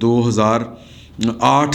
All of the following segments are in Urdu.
2008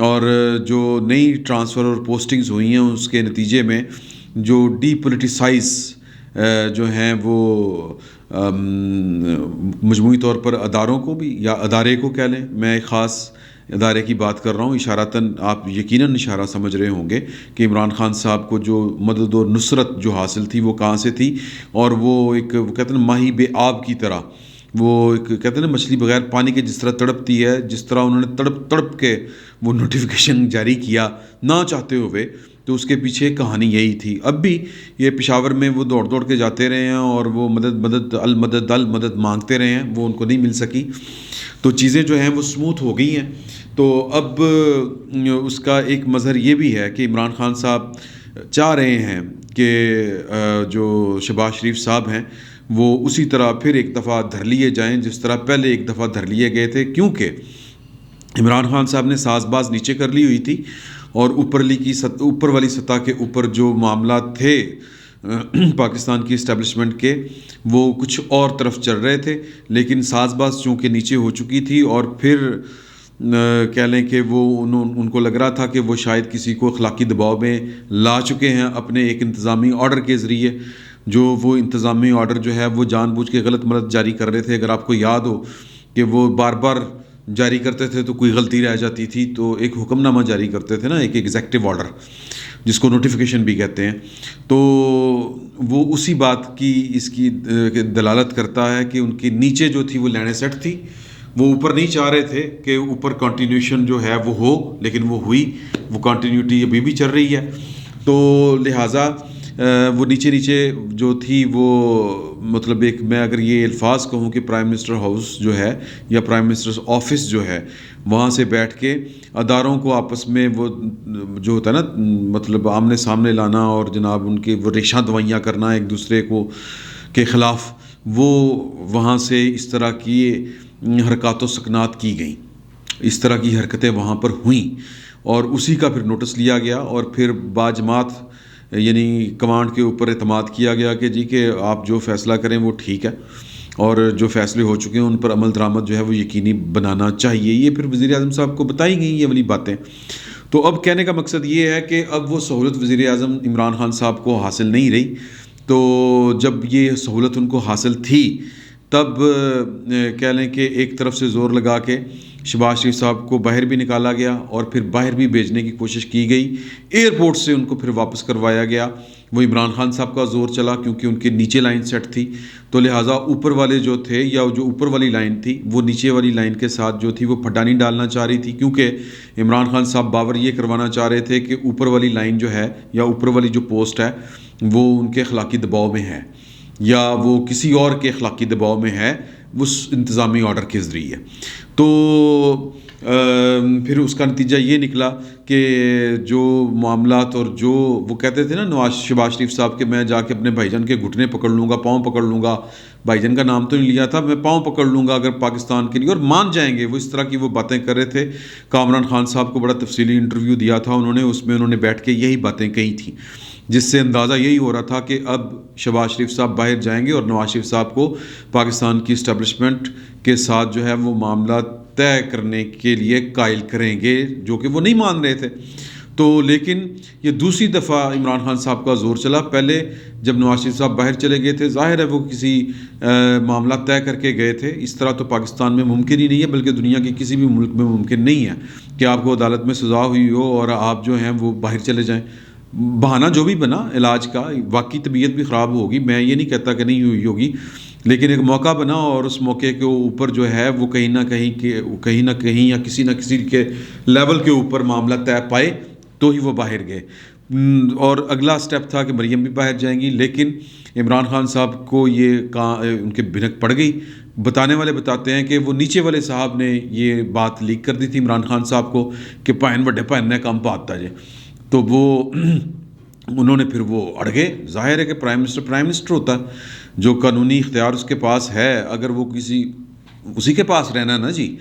اور جو نئی ٹرانسفر اور پوسٹنگز ہوئی ہیں اس کے نتیجے میں جو ڈی پولیٹیسائز جو ہیں وہ مجموعی طور پر اداروں کو بھی یا ادارے کو کہہ لیں، میں ایک خاص ادارے کی بات کر رہا ہوں، اشارتاً آپ یقیناً اشارہ سمجھ رہے ہوں گے کہ عمران خان صاحب کو جو مدد و نصرت جو حاصل تھی وہ کہاں سے تھی، اور وہ ایک وہ کہتے ہیں ماہی بے آب کی طرح، وہ ایک کہتے ہیں نا مچھلی بغیر پانی کے جس طرح تڑپتی ہے، جس طرح انہوں نے تڑپ تڑپ کے وہ نوٹیفیکیشن جاری کیا نہ چاہتے ہوئے، تو اس کے پیچھے کہانی یہی تھی۔ اب بھی یہ پشاور میں وہ دوڑ دوڑ کے جاتے رہے ہیں اور وہ مدد مدد المدد المدد مانگتے رہے ہیں، وہ ان کو نہیں مل سکی، تو چیزیں جو ہیں وہ سموتھ ہو گئی ہیں۔ تو اب اس کا ایک مظہر یہ بھی ہے کہ عمران خان صاحب چاہ رہے ہیں کہ جو شہباز شریف صاحب ہیں وہ اسی طرح پھر ایک دفعہ دھر لیے جائیں جس طرح پہلے ایک دفعہ دھر لیے گئے تھے، کیونکہ عمران خان صاحب نے ساز باز نیچے کر لی ہوئی تھی، اور اوپر والی سطح کے اوپر جو معاملات تھے پاکستان کی اسٹیبلشمنٹ کے وہ کچھ اور طرف چل رہے تھے، لیکن ساز باز چونکہ نیچے ہو چکی تھی، اور پھر کہہ لیں کہ وہ ان کو لگ رہا تھا کہ وہ شاید کسی کو اخلاقی دباؤ میں لا چکے ہیں اپنے ایک انتظامی آرڈر کے ذریعے، جو وہ انتظامی آرڈر جو ہے وہ جان بوجھ کے غلط ملت جاری کر رہے تھے۔ اگر آپ کو یاد ہو کہ وہ بار بار جاری کرتے تھے تو کوئی غلطی رہ جاتی تھی تو ایک حکم نامہ جاری کرتے تھے نا، ایک ایگزیکٹو آرڈر جس کو نوٹیفیکیشن بھی کہتے ہیں، تو وہ اسی بات کی اس کی دلالت کرتا ہے کہ ان کی نیچے جو تھی وہ لینڈ سیٹ تھی، وہ اوپر نہیں چاہ رہے تھے کہ اوپر کنٹینیوشن جو ہے وہ ہو، لیکن وہ ہوئی، وہ کنٹینیوٹی ابھی بھی چل رہی ہے، تو لہٰذا وہ نیچے نیچے جو تھی وہ مطلب ایک میں اگر یہ الفاظ کہوں کہ پرائم منسٹر ہاؤس جو ہے یا پرائم منسٹر آفس جو ہے وہاں سے بیٹھ کے اداروں کو آپس میں وہ جو ہوتا ہے نا مطلب آمنے سامنے لانا اور جناب ان کے وہ ریشاں دوائیاں کرنا ایک دوسرے کو کے خلاف، وہ وہاں سے اس طرح کی حرکات و سکنات کی گئیں، اس طرح کی حرکتیں وہاں پر ہوئیں، اور اسی کا پھر نوٹس لیا گیا، اور پھر باجماعت یعنی کمانڈ کے اوپر اعتماد کیا گیا کہ جی کہ آپ جو فیصلہ کریں وہ ٹھیک ہے، اور جو فیصلے ہو چکے ہیں ان پر عمل درآمد جو ہے وہ یقینی بنانا چاہیے۔ یہ پھر وزیر اعظم صاحب کو بتائی گئیں یہ والی باتیں۔ تو اب کہنے کا مقصد یہ ہے کہ اب وہ سہولت وزیر اعظم عمران خان صاحب کو حاصل نہیں رہی، تو جب یہ سہولت ان کو حاصل تھی تب کہہ لیں کہ ایک طرف سے زور لگا کے شہباز شریف صاحب کو باہر بھی نکالا گیا، اور پھر باہر بھی بھیجنے کی کوشش کی گئی، ایئرپورٹ سے ان کو پھر واپس کروایا گیا۔ وہ عمران خان صاحب کا زور چلا کیونکہ ان کے نیچے لائن سیٹ تھی، تو لہٰذا اوپر والے جو تھے یا جو اوپر والی لائن تھی وہ نیچے والی لائن کے ساتھ جو تھی وہ پھڈا نہیں ڈالنا چاہ رہی تھی، کیونکہ عمران خان صاحب باور یہ کروانا چاہ رہے تھے کہ اوپر والی لائن جو ہے یا اوپر والی جو پوسٹ ہے وہ ان کے اخلاقی دباؤ میں ہے، یا وہ کسی اور کے اخلاقی دباؤ میں ہے اس انتظامی آرڈر کے ذریعے۔ تو پھر اس کا نتیجہ یہ نکلا کہ جو معاملات اور جو وہ کہتے تھے نا شہباز شریف صاحب کہ میں جا کے اپنے بھائی جان کے گھٹنے پکڑ لوں گا، پاؤں پکڑ لوں گا، بھائی جان کا نام تو نہیں لیا تھا، میں پاؤں پکڑ لوں گا اگر پاکستان کے لیے، اور مان جائیں گے، وہ اس طرح کی وہ باتیں کر رہے تھے۔ کامران خان صاحب کو بڑا تفصیلی انٹرویو دیا تھا انہوں نے، اس میں انہوں نے بیٹھ کے یہی باتیں کہی تھیں، جس سے اندازہ یہی ہو رہا تھا کہ اب شہباز شریف صاحب باہر جائیں گے اور نواز شریف صاحب کو پاکستان کی اسٹیبلشمنٹ کے ساتھ جو ہے وہ معاملات طے کرنے کے لیے قائل کریں گے، جو کہ وہ نہیں مان رہے تھے۔ تو لیکن یہ دوسری دفعہ عمران خان صاحب کا زور چلا۔ پہلے جب نواز شریف صاحب باہر چلے گئے تھے، ظاہر ہے وہ کسی معاملات طے کر کے گئے تھے، اس طرح تو پاکستان میں ممکن ہی نہیں ہے، بلکہ دنیا کے کسی بھی ملک میں ممکن نہیں ہے کہ آپ کو عدالت میں سزا ہوئی ہو اور آپ جو ہیں وہ باہر چلے جائیں۔ بہانہ جو بھی بنا علاج کا، واقعی طبیعت بھی خراب ہوگی، میں یہ نہیں کہتا کہ نہیں ہوئی ہوگی، لیکن ایک موقع بنا اور اس موقع کے اوپر جو ہے وہ کہیں نہ کہیں یا کسی نہ کسی کے لیول کے اوپر معاملہ طے پائے تو ہی وہ باہر گئے۔ اور اگلا سٹیپ تھا کہ مریم بھی باہر جائیں گی، لیکن عمران خان صاحب کو یہ ان کے بھنک پڑ گئی۔ بتانے والے بتاتے ہیں کہ وہ نیچے والے صاحب نے یہ بات لیک کر دی تھی عمران خان صاحب کو کہ پائن بڑے پائن نے کام پاتا جے، تو وہ انہوں نے پھر وہ اڑ گئے۔ ظاہر ہے کہ پرائم منسٹر ہوتا ہے، جو قانونی اختیار اس کے پاس ہے، اگر وہ اسی کے پاس رہنا نا جی،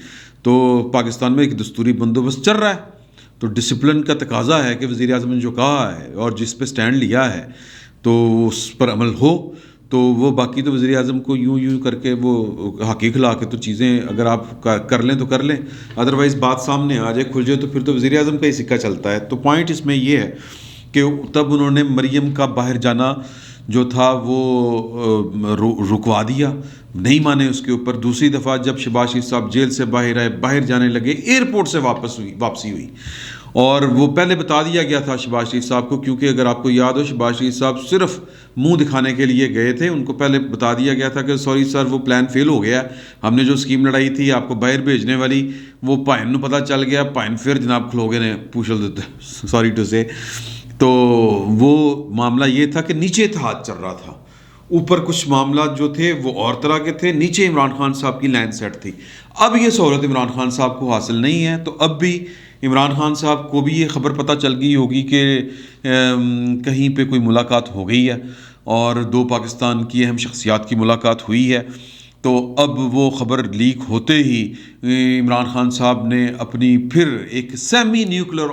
تو پاکستان میں ایک دستوری بندوبست چل رہا ہے، تو ڈسپلن کا تقاضا ہے کہ وزیر اعظم نے جو کہا ہے اور جس پہ سٹینڈ لیا ہے تو اس پر عمل ہو۔ تو وہ باقی تو وزیر اعظم کو یوں یوں کر کے وہ ہاکی کھلا کے تو چیزیں اگر آپ کر لیں تو کر لیں، ادروائز بات سامنے آ جائے کھل جائے تو پھر تو وزیر اعظم کا ہی سکہ چلتا ہے۔ تو پوائنٹ اس میں یہ ہے کہ تب انہوں نے مریم کا باہر جانا جو تھا وہ رکوا دیا، نہیں مانے اس کے اوپر۔ دوسری دفعہ جب شہباز شریف صاحب جیل سے باہر آئے، باہر جانے لگے، ایئرپورٹ سے واپسی ہوئی، اور وہ پہلے بتا دیا گیا تھا شہباز شریف صاحب کو، کیونکہ اگر آپ کو یاد ہو شہباز شریف صاحب صرف منہ دکھانے کے لیے گئے تھے، ان کو پہلے بتا دیا گیا تھا کہ سوری سر وہ پلان فیل ہو گیا، ہم نے جو اسکیم لڑائی تھی آپ کو باہر بھیجنے والی وہ پائن نو پتہ چل گیا، پائن پھر جناب کھلوگے نے پوچھ دیتے سوری ٹو سے۔ تو وہ معاملہ یہ تھا کہ نیچے اتحاد چل رہا تھا، اوپر کچھ معاملات جو تھے وہ اور طرح کے تھے، نیچے عمران خان صاحب کی لائن سیٹ تھی۔ اب یہ سہولت عمران خان صاحب کو حاصل نہیں ہے، تو اب بھی عمران خان صاحب کو بھی یہ خبر پتہ چل گئی ہوگی کہ کہیں پہ کوئی ملاقات ہو گئی ہے اور دو پاکستان کی اہم شخصیات کی ملاقات ہوئی ہے۔ تو اب وہ خبر لیک ہوتے ہی عمران خان صاحب نے اپنی پھر ایک سیمی نیوکلیئر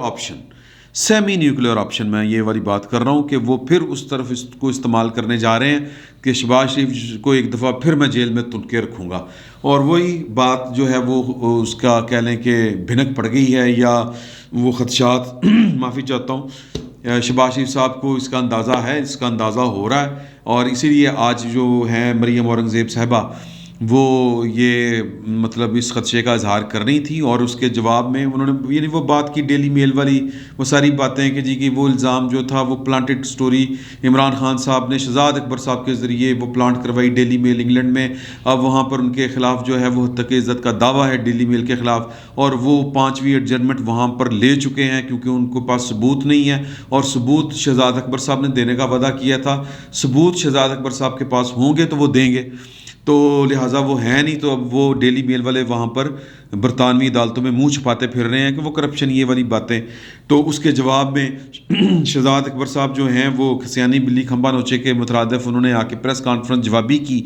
آپشن میں یہ والی بات کر رہا ہوں کہ وہ پھر اس طرف اس کو استعمال کرنے جا رہے ہیں کہ شہباز شریف کو ایک دفعہ پھر میں جیل میں تن کے رکھوں گا، اور وہی بات جو ہے وہ اس کا کہہ لیں کہ بھنک پڑ گئی ہے، یا وہ خدشات معافی چاہتا ہوں، شہباز شریف صاحب کو اس کا اندازہ ہے، اس کا اندازہ ہو رہا ہے، اور اسی لیے آج جو ہیں مریم اورنگزیب صاحبہ وہ یہ مطلب اس خدشے کا اظہار کر رہی تھی، اور اس کے جواب میں انہوں نے یعنی وہ بات کی ڈیلی میل والی وہ ساری باتیں کہ جی کہ وہ الزام جو تھا وہ پلانٹڈ سٹوری عمران خان صاحب نے شہزاد اکبر صاحب کے ذریعے وہ پلانٹ کروائی ڈیلی میل انگلینڈ میں، اب وہاں پر ان کے خلاف جو ہے وہ حد تک عزت کا دعویٰ ہے ڈیلی میل کے خلاف، اور وہ 5ویں ایڈجرمنٹ وہاں پر لے چکے ہیں کیونکہ ان کے پاس ثبوت نہیں ہے، اور ثبوت شہزاد اکبر صاحب نے دینے کا وعدہ کیا تھا، ثبوت شہزاد اکبر صاحب کے پاس ہوں گے تو وہ دیں گے، تو لہٰذا وہ ہیں نہیں، تو اب وہ ڈیلی میل والے وہاں پر برطانوی عدالتوں میں منہ چھپاتے پھر رہے ہیں کہ وہ کرپشن یہ والی باتیں۔ تو اس کے جواب میں شہزاد اکبر صاحب جو ہیں وہ کھسیانی بلی کھمبا نوچے کے مترادف انہوں نے آ کے پریس کانفرنس جوابی کی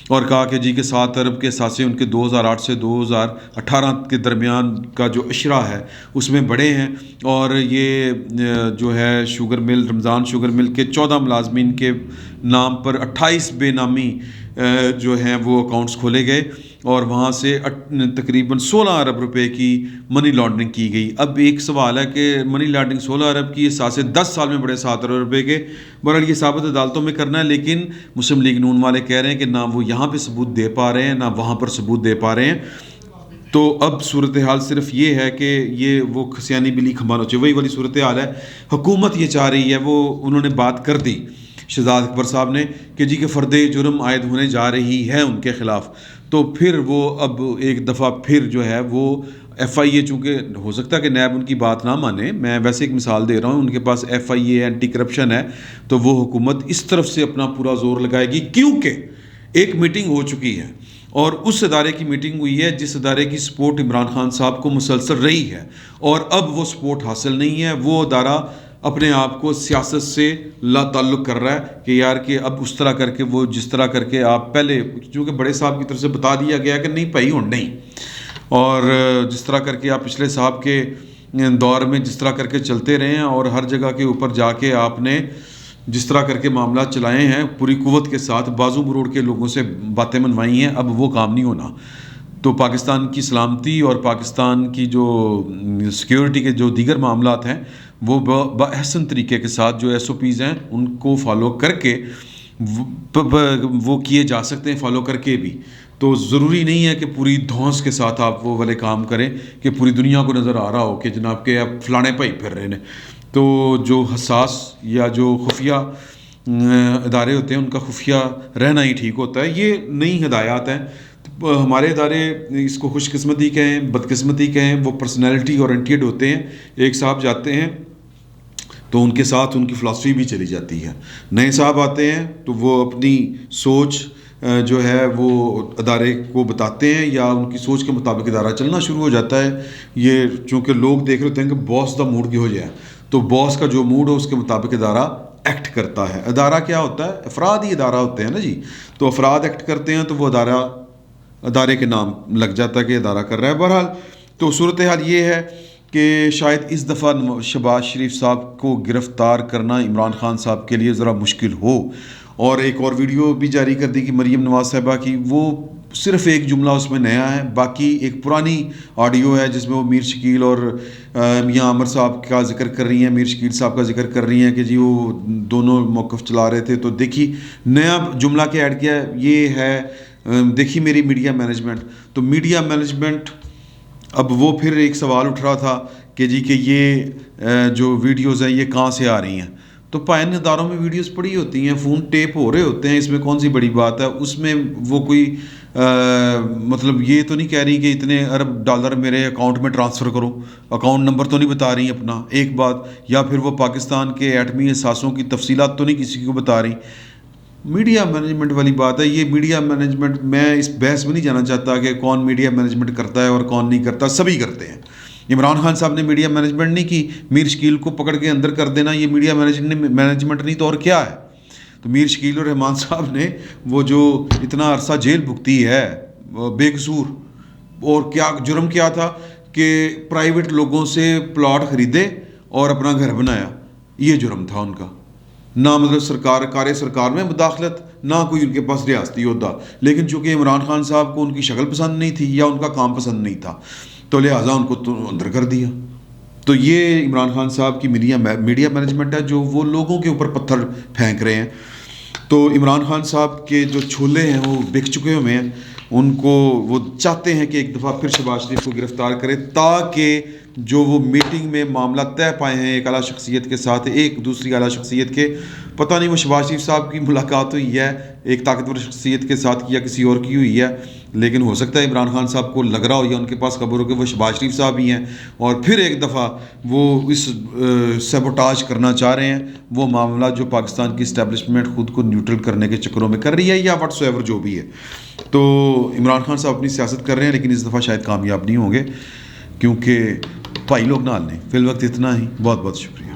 اور کہا کہ جی کہ 7 ارب کے اثاثے ان کے 2008 سے 2018 کے درمیان کا جو اشرہ ہے اس میں بڑے ہیں، اور یہ جو ہے شوگر مل رمضان شوگر مل کے 14 ملازمین کے نام پر 28 بے نامی جو ہیں وہ اکاؤنٹس کھولے گئے، اور وہاں سے تقریباً 16 ارب روپے کی منی لانڈرنگ کی گئی۔ اب ایک سوال ہے کہ منی لانڈرنگ 16 ارب کی، اثاثے 10 سال میں بڑے 7 ارب روپے کے، بہرحال یہ ثابت عدالتوں میں کرنا ہے، لیکن مسلم لیگ نون والے کہہ رہے ہیں کہ نہ وہ یہاں پہ ثبوت دے پا رہے ہیں نہ وہاں پر ثبوت دے پا رہے ہیں۔ تو اب صورتحال صرف یہ ہے کہ یہ وہ کھسیانی بلی کھمبا نوچے وہی والی صورتحال ہے، حکومت یہ چاہ رہی ہے، وہ انہوں نے بات کر دی شہزاد اکبر صاحب نے کہ جی کہ فرد جرم عائد ہونے جا رہی ہے ان کے خلاف، تو پھر وہ اب ایک دفعہ پھر جو ہے وہ ایف آئی اے، چونکہ ہو سکتا ہے کہ نیب ان کی بات نہ مانے، میں ویسے ایک مثال دے رہا ہوں، ان کے پاس ایف آئی اے اینٹی کرپشن ہے، تو وہ حکومت اس طرف سے اپنا پورا زور لگائے گی، کیونکہ ایک میٹنگ ہو چکی ہے اور اس ادارے کی میٹنگ ہوئی ہے جس ادارے کی سپورٹ عمران خان صاحب کو مسلسل رہی ہے، اور اب وہ سپورٹ حاصل نہیں ہے، وہ ادارہ اپنے آپ کو سیاست سے لا تعلق کر رہا ہے کہ یار کہ اب اس طرح کر کے وہ جس طرح کر کے آپ پہلے چونکہ بڑے صاحب کی طرف سے بتا دیا گیا کہ نہیں بھائی ہوں نہیں، اور جس طرح کر کے آپ پچھلے صاحب کے دور میں جس طرح کر کے چلتے رہے ہیں اور ہر جگہ کے اوپر جا کے آپ نے جس طرح کر کے معاملات چلائے ہیں پوری قوت کے ساتھ بازو مروڑ کے لوگوں سے باتیں منوائی ہیں، اب وہ کام نہیں ہونا۔ تو پاکستان کی سلامتی اور پاکستان کی جو سیکیورٹی کے جو دیگر معاملات ہیں وہ بحسن طریقے کے ساتھ جو ایس او پیز ہیں ان کو فالو کر کے وہ کیے جا سکتے ہیں، فالو کر کے بھی، تو ضروری نہیں ہے کہ پوری دھونس کے ساتھ آپ وہ والے کام کریں کہ پوری دنیا کو نظر آ رہا ہو کہ جناب کہ آپ فلانے بھائی پھر رہے ہیں۔ تو جو حساس یا جو خفیہ ادارے ہوتے ہیں ان کا خفیہ رہنا ہی ٹھیک ہوتا ہے، یہ نئی ہدایات ہیں۔ ہمارے ادارے اس کو خوش قسمتی کہیں بدقسمتی کہیں وہ پرسنالٹی اورینٹیڈ ہوتے ہیں، ایک صاحب جاتے ہیں تو ان کے ساتھ ان کی فلاسفی بھی چلی جاتی ہے، نئے صاحب آتے ہیں تو وہ اپنی سوچ جو ہے وہ ادارے کو بتاتے ہیں یا ان کی سوچ کے مطابق ادارہ چلنا شروع ہو جاتا ہے۔ یہ چونکہ لوگ دیکھ رہے ہوتے ہیں کہ باس دا موڈ کی ہو جائے، تو باس کا جو موڈ ہو اس کے مطابق ادارہ ایکٹ کرتا ہے۔ ادارہ کیا ہوتا ہے؟ افراد ہی ادارہ ہوتے ہیں نا جی، تو افراد ایکٹ کرتے ہیں تو وہ ادارے کے نام لگ جاتا ہے کہ ادارہ کر رہا ہے۔ بہرحال تو صورتحال یہ ہے کہ شاید اس دفعہ شہباز شریف صاحب کو گرفتار کرنا عمران خان صاحب کے لیے ذرا مشکل ہو، اور ایک اور ویڈیو بھی جاری کر دی کہ مریم نواز صاحبہ کی، وہ صرف ایک جملہ اس میں نیا ہے، باقی ایک پرانی آڈیو ہے جس میں وہ میر شکیل اور میاں عامر صاحب کا ذکر کر رہی ہیں، میر شکیل صاحب کا ذکر کر رہی ہیں کہ جی وہ دونوں موقف چلا رہے تھے. تو دیکھی نیا جملہ کیا ایڈ کیا ہے، یہ ہے دیکھی میری میڈیا مینجمنٹ. تو میڈیا مینجمنٹ، اب وہ پھر ایک سوال اٹھ رہا تھا کہ جی کہ یہ جو ویڈیوز ہیں یہ کہاں سے آ رہی ہیں. تو پائن اداروں میں ویڈیوز پڑی ہوتی ہیں، فون ٹیپ ہو رہے ہوتے ہیں، اس میں کون سی بڑی بات ہے. اس میں وہ کوئی مطلب یہ تو نہیں کہہ رہی کہ اتنے ارب ڈالر میرے اکاؤنٹ میں ٹرانسفر کرو، اکاؤنٹ نمبر تو نہیں بتا رہی اپنا ایک بات، یا پھر وہ پاکستان کے ایٹمی اثاثوں کی تفصیلات تو نہیں کسی کو بتا رہی. میڈیا مینجمنٹ والی بات ہے. یہ میڈیا مینجمنٹ میں اس بحث میں نہیں جانا چاہتا کہ کون میڈیا مینجمنٹ کرتا ہے اور کون نہیں کرتا، سبھی کرتے ہیں. عمران خان صاحب نے میڈیا مینجمنٹ نہیں کی، میر شکیل کو پکڑ کے اندر کر دینا یہ میڈیا مینجمنٹ نہیں تو اور کیا ہے. تو میر شکیل اور رحمان صاحب نے وہ جو اتنا عرصہ جیل بھگتی ہے بے قصور، اور کیا جرم کیا تھا کہ پرائیویٹ لوگوں سے پلاٹ خریدے اور اپنا گھر بنایا، یہ جرم تھا ان کا. نہ مطلب کار سرکار میں مداخلت، نہ کوئی ان کے پاس ریاستی عہدہ، لیکن چونکہ عمران خان صاحب کو ان کی شکل پسند نہیں تھی یا ان کا کام پسند نہیں تھا تو لہٰذا ان کو تو اندر کر دیا. تو یہ عمران خان صاحب کی میڈیا مینجمنٹ ہے جو وہ لوگوں کے اوپر پتھر پھینک رہے ہیں. تو عمران خان صاحب کے جو چھولے ہیں وہ بک چکے ہوئے ہیں، ان کو وہ چاہتے ہیں کہ ایک دفعہ پھر شہباز شریف کو گرفتار کرے تاکہ جو وہ میٹنگ میں معاملہ طے پائے ہیں ایک اعلیٰ شخصیت کے ساتھ ایک دوسری اعلیٰ شخصیت کے، پتہ نہیں وہ شہباز شریف صاحب کی ملاقات ہوئی ہے ایک طاقتور شخصیت کے ساتھ کی یا کسی اور کی ہوئی ہے، لیکن ہو سکتا ہے عمران خان صاحب کو لگ رہا ہو یا ان کے پاس خبر ہو کہ وہ شہباز شریف صاحب ہی ہیں اور پھر ایک دفعہ وہ اس سیبوٹاج کرنا چاہ رہے ہیں وہ معاملہ جو پاکستان کی اسٹیبلشمنٹ خود کو نیوٹرل کرنے کے چکروں میں کر رہی ہے یا واٹس ایور جو بھی ہے. تو عمران خان صاحب اپنی سیاست کر رہے ہیں لیکن اس دفعہ شاید کامیاب نہیں ہوں گے کیونکہ بھائی لوگ نال نہیں. فی الوقت اتنا ہی، بہت بہت شکریہ.